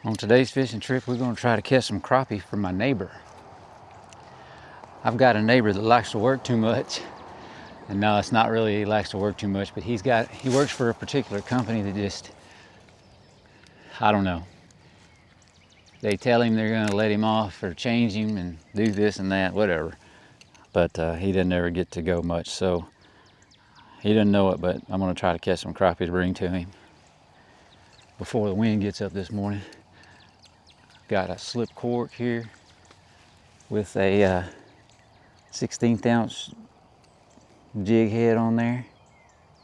On today's fishing trip, we're going to try to catch some crappie for my neighbor. I've got a neighbor that likes to work too much. And no, it's not really he likes to work too much, but he works for a particular company that just, I don't know. They tell him they're going to let him off or change him and do this and that, whatever. But he doesn't ever get to go much, so he doesn't know it, but I'm going to try to catch some crappie to bring to him before the wind gets up this morning. Got a slip cork here with a 16th ounce jig head on there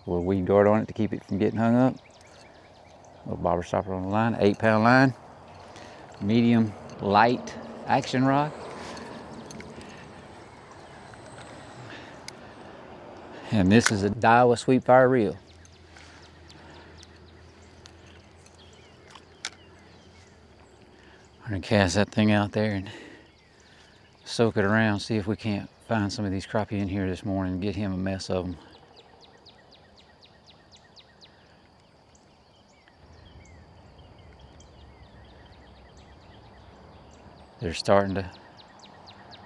with a weed guard on it to keep it from getting hung up. Little bobber stopper on the line, 8-pound line, medium light action rod. And this is a Daiwa Sweet Fire reel. I'm gonna cast that thing out there and soak it around, see if we can't find some of these crappie in here this morning and get him a mess of them. They're starting to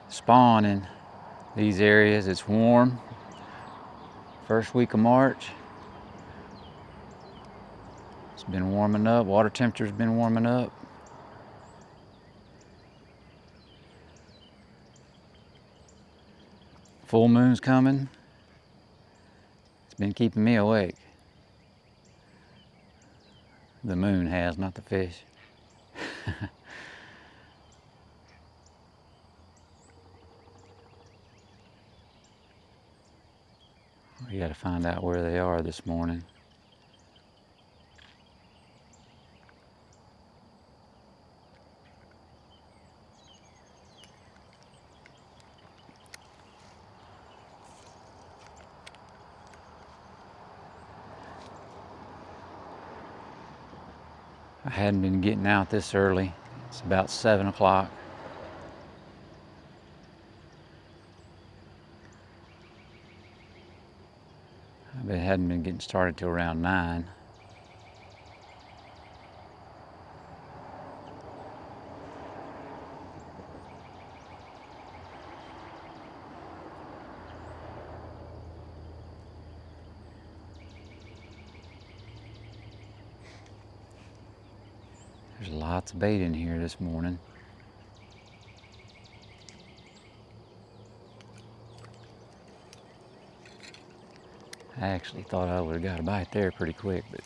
spawn in these areas. It's warm. First week of March. It's been warming up. Water temperature's been warming up. Full moon's coming. It's been keeping me awake. The moon has, not the fish. We got to find out where they are this morning. I hadn't been getting out this early. It's about 7 o'clock. I hadn't been getting started till around 9. There's lots of bait in here this morning. I actually thought I would have got a bite there pretty quick, but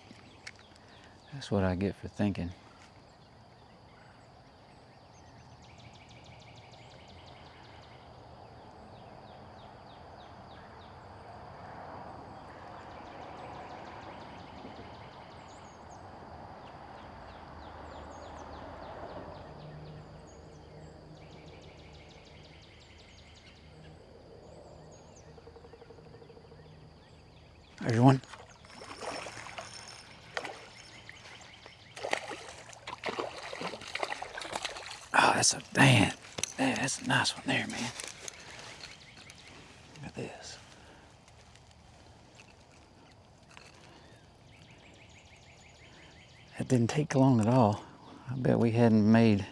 that's what I get for thinking. There's one. Oh, that's that's a nice one there, man. Look at this. That didn't take long at all. I bet we hadn't made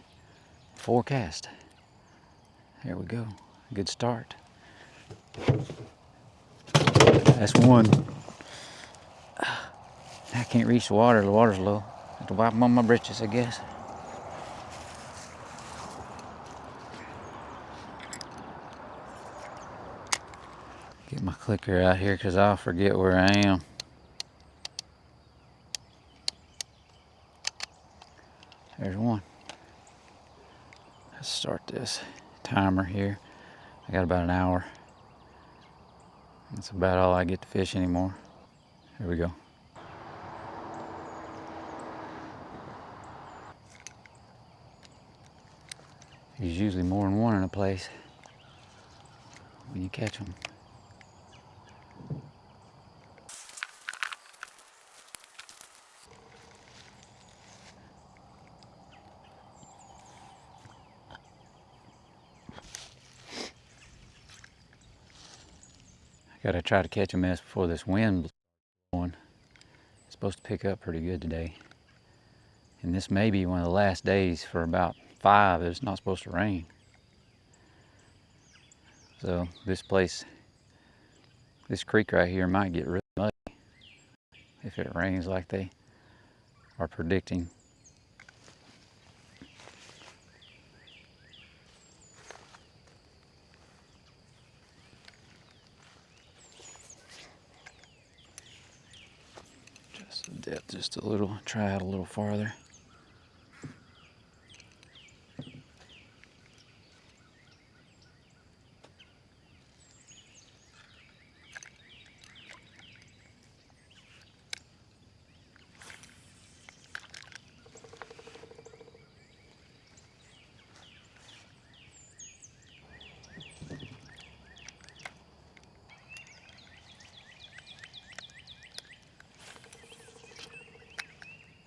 4 casts. There we go. Good start. That's one. I can't reach the water. The water's low. I have to wipe them on my britches, I guess. Get my clicker out here because I'll forget where I am. There's one. Let's start this timer here. I got about an hour. That's about all I get to fish anymore. Here we go. There's usually more than one in a place when you catch them. I gotta try to catch a mess before this wind going. It's supposed to pick up pretty good today. And this may be one of the last days for about 5 that it's not supposed to rain. So this place, this creek right here might get really muddy if it rains like they are predicting. Just the depth just a little, try it a little farther.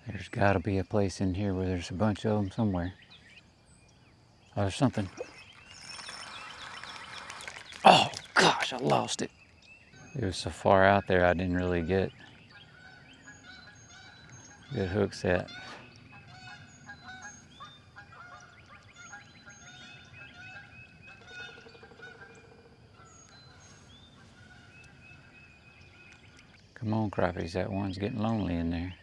There's got to be a place in here where there's a bunch of them somewhere. Oh, there's something. Oh gosh, I lost it. It was so far out there I didn't really get good hook set. Come on, crappies, that one's getting lonely in there.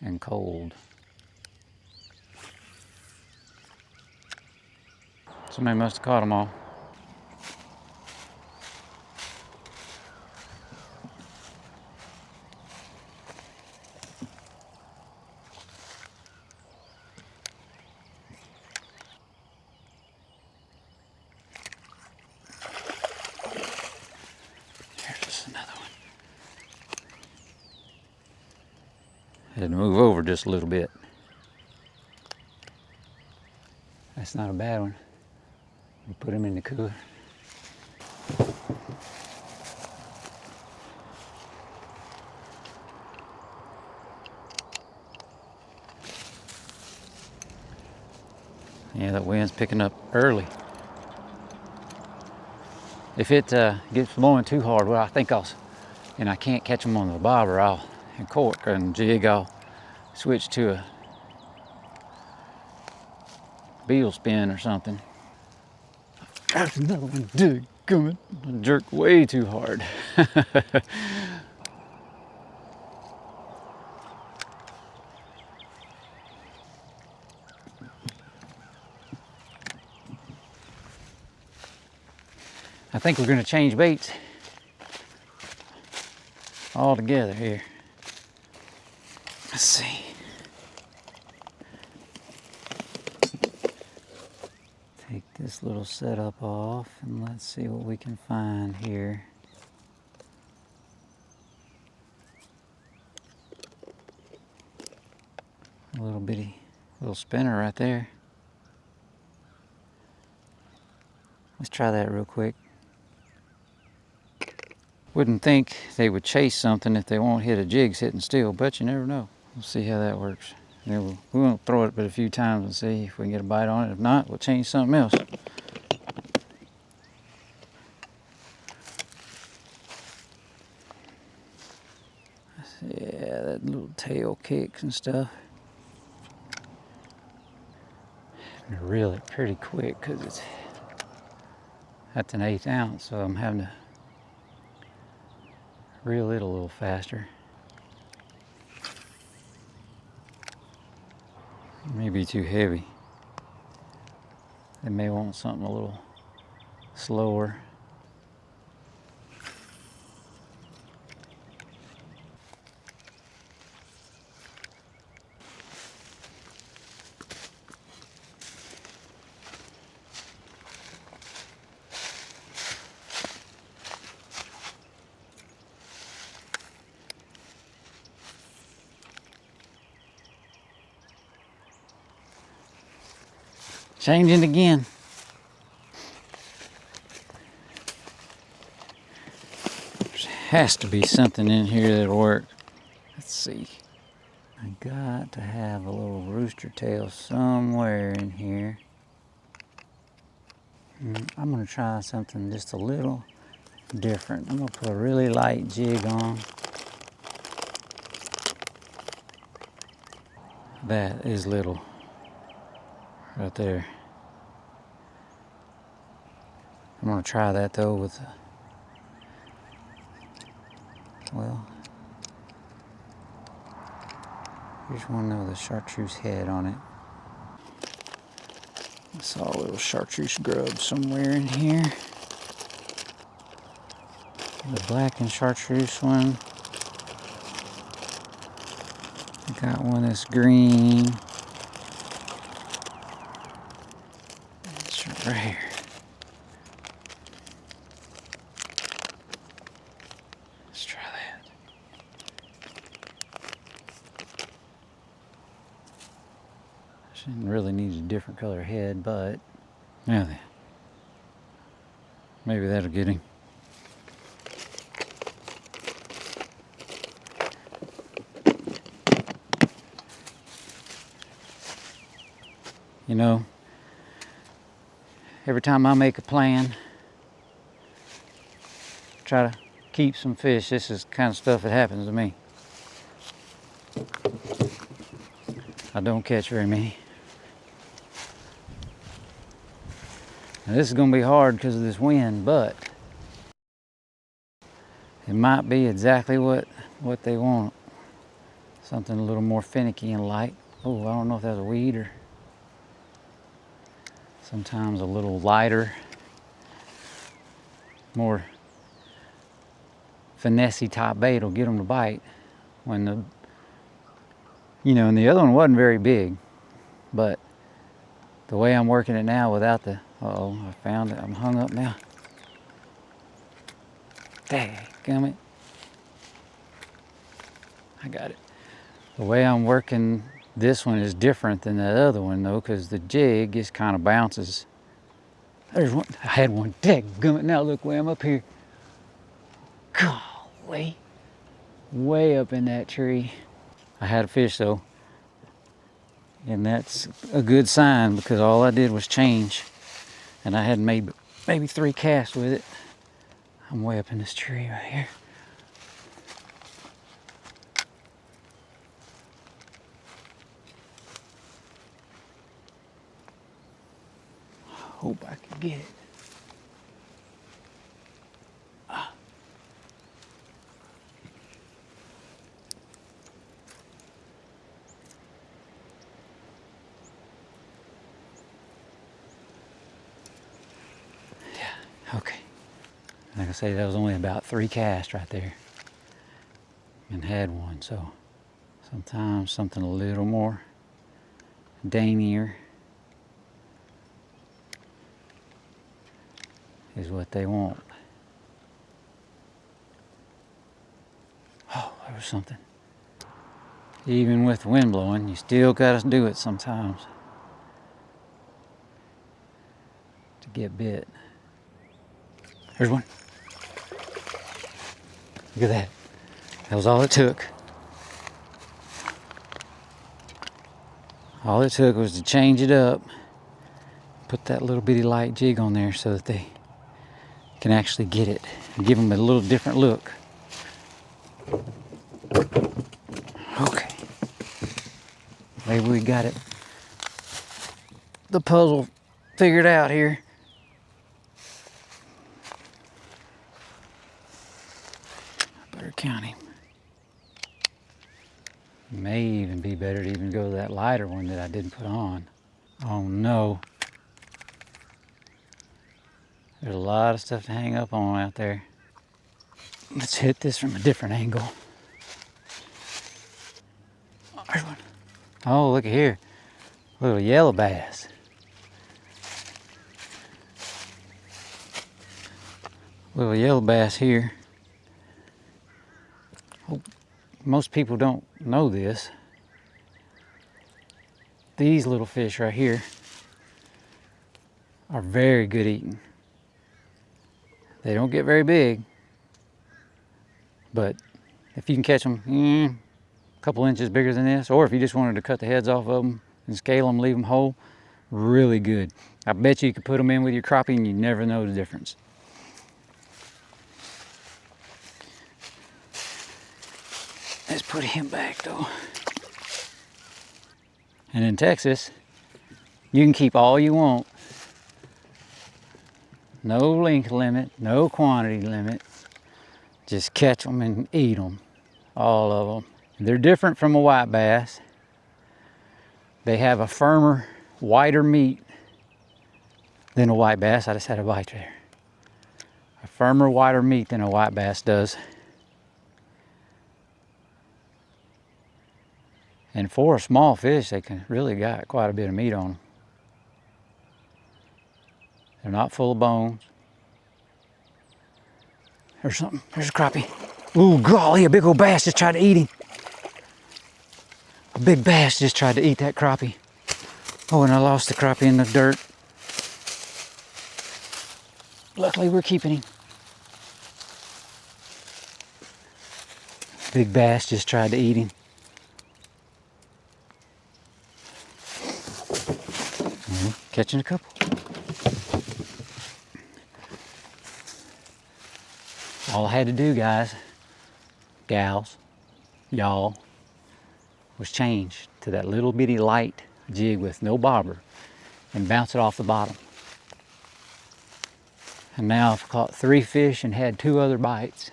And cold. Somebody must have caught them all. There's another one. Had to move over just a little bit. That's not a bad one. We put him in the cooler. Yeah, that wind's picking up early. If it gets blowing too hard, well, I think and I can't catch them on the bobber, and cork and jig, I'll switch to a beetle spin or something. There's another one, dig, coming. Jerk way too hard. I think we're going to change baits all together here. Let's see. Take this little setup off and let's see what we can find here. A little bitty little spinner right there. Let's try that real quick. Wouldn't think they would chase something if they won't hit a jig sitting still, but you never know. We'll see how that works. We won't throw it but a few times and see if we can get a bite on it. If not, we'll change something else. Yeah, that little tail kicks and stuff. I'm gonna reel it pretty quick because that's an 1/8 ounce, so I'm having to reel it a little faster. It may be too heavy. They may want something a little slower. Changing again. There has to be something in here that'll work. Let's see. I got to have a little rooster tail somewhere in here. I'm gonna try something just a little different. I'm gonna put a really light jig on. That is little, right there. I'm gonna try that though with, well, here's one with a chartreuse head on it. I saw a little chartreuse grub somewhere in here. The black and chartreuse one. I got one that's green. It's right here. Let's try that. Shouldn't really need a different color head, but yeah, maybe that'll get him. You know, every time I make a plan, try to keep some fish, this is the kind of stuff that happens to me. I don't catch very many. Now, this is going to be hard because of this wind, but it might be exactly what they want. Something a little more finicky and light. Oh, I don't know if that's a weed or sometimes a little lighter, more finessey type bait will get them to bite. When the, you know, and the other one wasn't very big, but the way I'm working it now without the, uh-oh, I found it, I'm hung up now. Dadgummit. I got it. The way I'm working this one is different than that other one though, because the jig just kind of bounces. There's one, I had one, dadgummit, now look way I'm up here. Golly, way up in that tree. I had a fish though, and that's a good sign because all I did was change, and I had made maybe 3 casts with it. I'm way up in this tree right here. Hope I can get it. Okay. Like I say, that was only about 3 casts right there. And had one, so sometimes something a little more daintier is what they want. Oh, there was something. Even with the wind blowing, you still gotta do it sometimes to get bit. There's one. Look at that. That was all it took. All it took was to change it up, put that little bitty light jig on there so that they can actually get it and give them a little different look. Okay. Maybe we got it, the puzzle figured out here. I better count him. May even be better to even go to that lighter one that I didn't put on. Oh no. There's a lot of stuff to hang up on out there. Let's hit this from a different angle. Oh, there's one. Oh, look at here. Little yellow bass. Little yellow bass here. Oh, most people don't know this. These little fish right here are very good eating. They don't get very big, but if you can catch them a couple inches bigger than this, or if you just wanted to cut the heads off of them and scale them, leave them whole, Really good. I bet you could put them in with your crappie and you never know the difference. Let's put him back though. And in Texas, you can keep all you want. No length limit, no quantity limit. Just catch them and eat them, all of them. They're different from a white bass. They have a firmer, whiter meat than a white bass. I just had a bite there. A firmer, whiter meat than a white bass does. And for a small fish, they can really got quite a bit of meat on them. They're not full of bones. There's something, there's a crappie. Ooh, golly, a big old bass just tried to eat him. A big bass just tried to eat that crappie. Oh, and I lost the crappie in the dirt. Luckily, we're keeping him. Big bass just tried to eat him. Catching a couple. All I had to do, guys, gals, y'all, was change to that little bitty light jig with no bobber and bounce it off the bottom. And now I've caught 3 fish and had 2 other bites.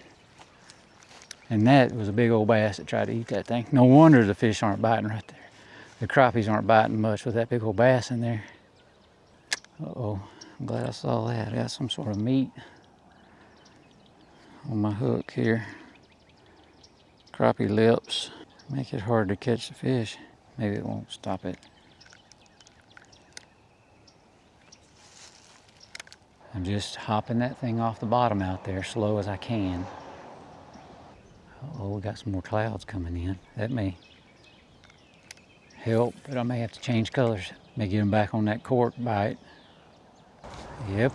And that was a big old bass that tried to eat that thing. No wonder the fish aren't biting right there. The crappies aren't biting much with that big old bass in there. Uh-oh, I'm glad I saw that. I got some sort of meat on my hook here. Crappie lips. Make it hard to catch the fish. Maybe it won't stop it. I'm just hopping that thing off the bottom out there slow as I can. Oh, we got some more clouds coming in. That may help, but I may have to change colors. May get them back on that cork bite. Yep.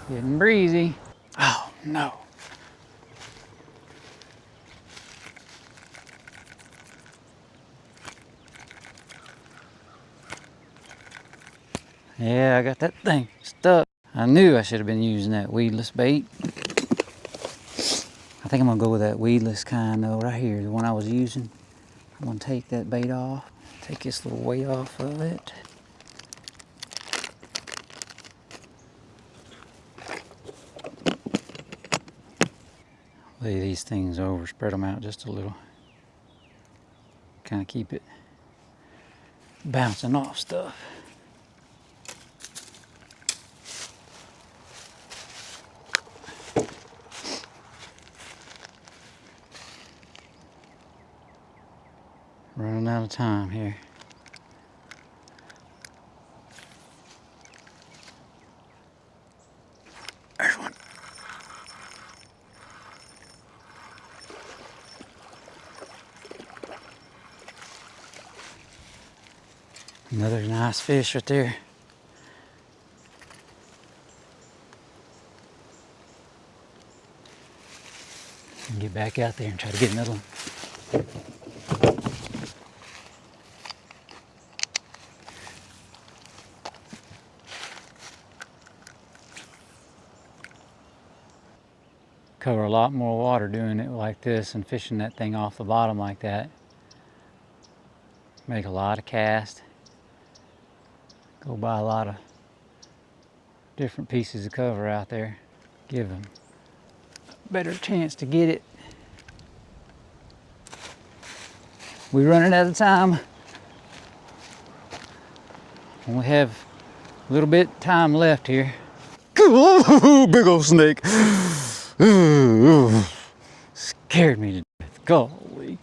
Getting breezy. Oh, no. Yeah, I got that thing stuck. I knew I should have been using that weedless bait. I think I'm gonna go with that weedless kind though, right here, the one I was using. I'm gonna take that bait off, take this little weight off of it. Lay these things over, spread them out just a little. Kind of keep it bouncing off stuff. Running out of time here. There's one. Another nice fish right there. And get back out there and try to get another one. Cover a lot more water doing it like this and fishing that thing off the bottom like that. Make a lot of casts. Go by a lot of different pieces of cover out there. Give them a better chance to get it. We're running out of time. Only have a little bit of time left here. Big old snake. Scared me to death. Golly.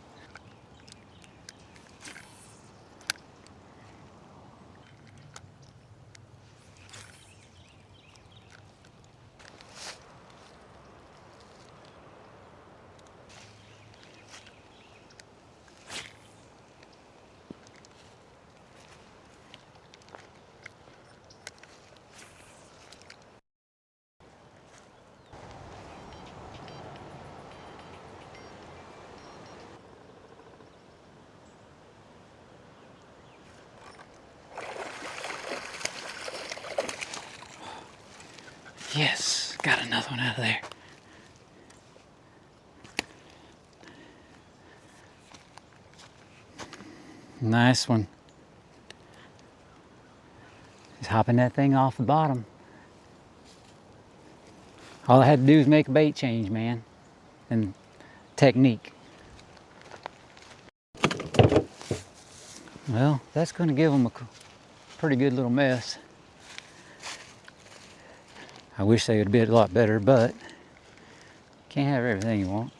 Yes, got another one out of there. Nice one. Just hopping that thing off the bottom. All I had to do is make a bait change, man, and technique. Well, that's going to give them a pretty good little mess. I wish they would be a lot better, but can't have everything you want.